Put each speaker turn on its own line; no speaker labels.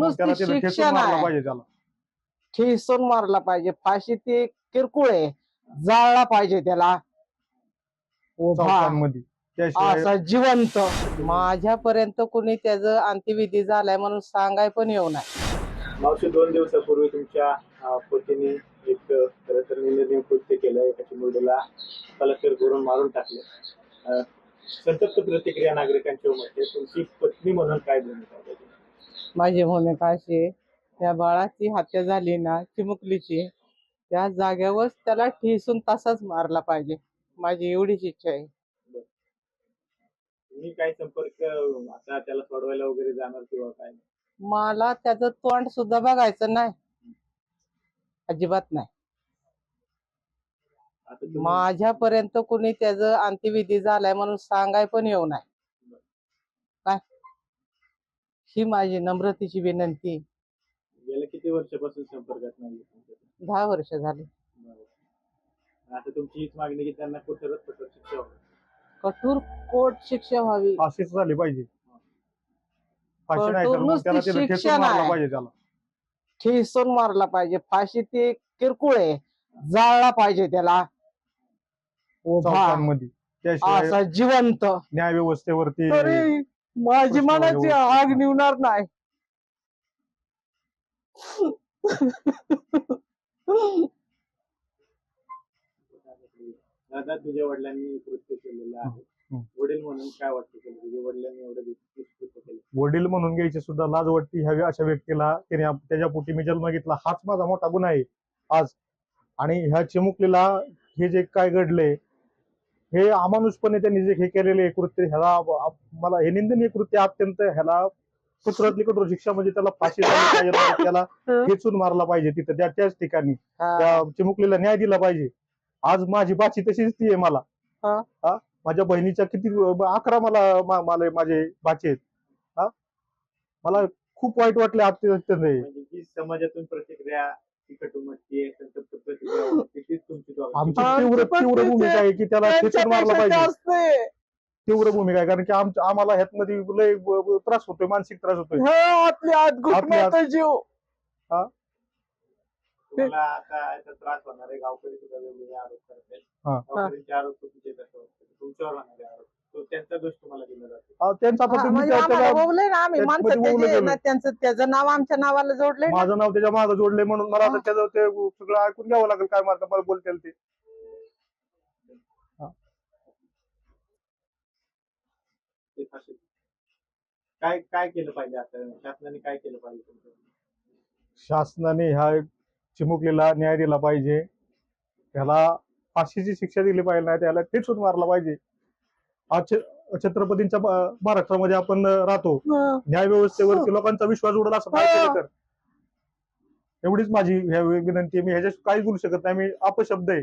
म्हणून त्याला
नुसती
तिथं ठेचून
शिक्षा
मारला
नाही,
पाहिजे त्याला.
ठेचून मारला पाहिजे. फाशी ते किरकोळ आहे, जाळला पाहिजे त्याला उभा
चौकांमध्ये. त्याशिवाय
असा जिवंत. माझ्यापर्यंत कोणी त्याचं अंत्यविधी झालाय म्हणून सांगाय पण येऊ नये.
मावशी, 2 दिवसापूर्वी तुमच्या पतीने एक खरं तर निंदनीय कृत्य केलं. एका चिमुरडीला कलेक्टर करून मारून टाकलं. संतप्त प्रतिक्रिया नागरिकांची उमटते. तुमची पत्नी म्हणून काय भूमिका आहे?
माझी भूमिका अशी आहे, त्या बाळाची हत्या झाली ना चिमुकलीची, त्या जाग्यावर त्याला ठेचून तसाच मारला पाहिजे. माझी एवढीच इच्छा आहे.
तुम्ही काय संपर्क आता त्याला सोडवायला वगैरे जाणार किंवा काय?
मला त्याचं तोंड सुद्धा बघायचं नाही, अजिबात नाही. माझ्यापर्यंत कोणी त्याचं अंत्यविधी झालाय म्हणून सांगाय पण येऊ नये. काय ही माझी नम्रतेची विनंती.
गेल्या किती वर्षापासून संपर्कात नाही?
10 वर्ष झाली.
आता तुमची हीच मागणी की त्यांना कठोरात कठोर शिक्षा व्हावी.
कठोर कोर्ट शिक्षा व्हावी.
फाशीच झाली पाहिजे. फाशी नाही तर मग
नुसती
त्याला तिथं
शिक्षा
ठेचून मारला
नाही,
पाहिजे त्याला.
ठेचून मारला पाहिजे. फाशी ते किरकोळ आहे, जाळला पाहिजे त्याला उभा
चौकांमध्ये. त्याशिवाय
असा जिवंत.
न्याय व्यवस्थेवरती
तरी माझी मनाची आग निवणार नाही.
दादा, तुझ्या वडिलांनी कृत्य केलेलं आहे. वडील म्हणून काय वाटतं तुझ्या वडिलांनी एवढं कृत्य केलं?
वडील म्हणून घ्यायची सुद्धा लाज वाटते ह्या अशा व्यक्तीला. त्याने त्याच्या पोटी मी जन्म घेतला, हाच माझा मोठा गुन्हा आहे आज. आणि ह्या चिमुकलीला हे जे काय घडलंय, हे अमानुषपणे त्यांनी जे हे केलेले कृत्य, ह्याला मला हे निंदनीय कृत्य अत्यंत, ह्याला कठोरातली कठोर शिक्षा म्हणजे त्याला फाशी झाली पाहिजे. त्याला खेचून मारला पाहिजे तिथं त्याच ठिकाणी. त्या चिमुकलीला न्याय दिला पाहिजे. आज माझी बाची तशीच ती आहे मला. माझ्या बहिणीच्या किती 11 मला माझे बाचे आहेत. मला खूप वाईट वाटले अत्यंत.
म्हणजे समाजातून प्रतिक्रिया तिखट उमटते, संतप्त प्रतिक्रिया उमटते, तीच तुमची
आमची तीव्र भूमिका आहे की त्याला ठेचून मारला पाहिजे. तीव्र भूमिका आहे, कारण की आम्हाला ह्यातमध्ये लय त्रास होतोय, मानसिक त्रास होतोय.
जीव
तुम्हाला आता याचा त्रास होणार आहे. गावकरी सुद्धा वेगवेगळे आरोप करतात. गावकऱ्यांचे आरोप चुकीचे कसं वाटतं? तुमच्यावर होणारे आरोप, तो त्यांचा दोष तुम्हाला दिला जातो.
त्यांचा
त्याचं नाव आमच्या नावाला जोडलंय,
माझं नाव त्याच्या मागं जोडलंय, म्हणून मला आता त्याचं ते सगळं ऐकून घ्यावं लागेल. काय मला बोलतील ते.
काय काय केलं पाहिजे आता? शासनाने काय केलं पाहिजे?
शासनाने ह्या चिमुकलीला न्याय दिला पाहिजे. त्याला फाशीची शिक्षा दिली पाहिजे, नाही त्याला ठेचून मारला पाहिजे. आज छत्रपतींच्या महाराष्ट्रामध्ये आपण राहतो. न्याय व्यवस्थेवरती लोकांचा विश्वास उडला असं काय केलं तर. एवढीच माझी विनंती आहे. मी ह्याच्यात काहीच बोलू शकत नाही. मी अपशब्द आहे.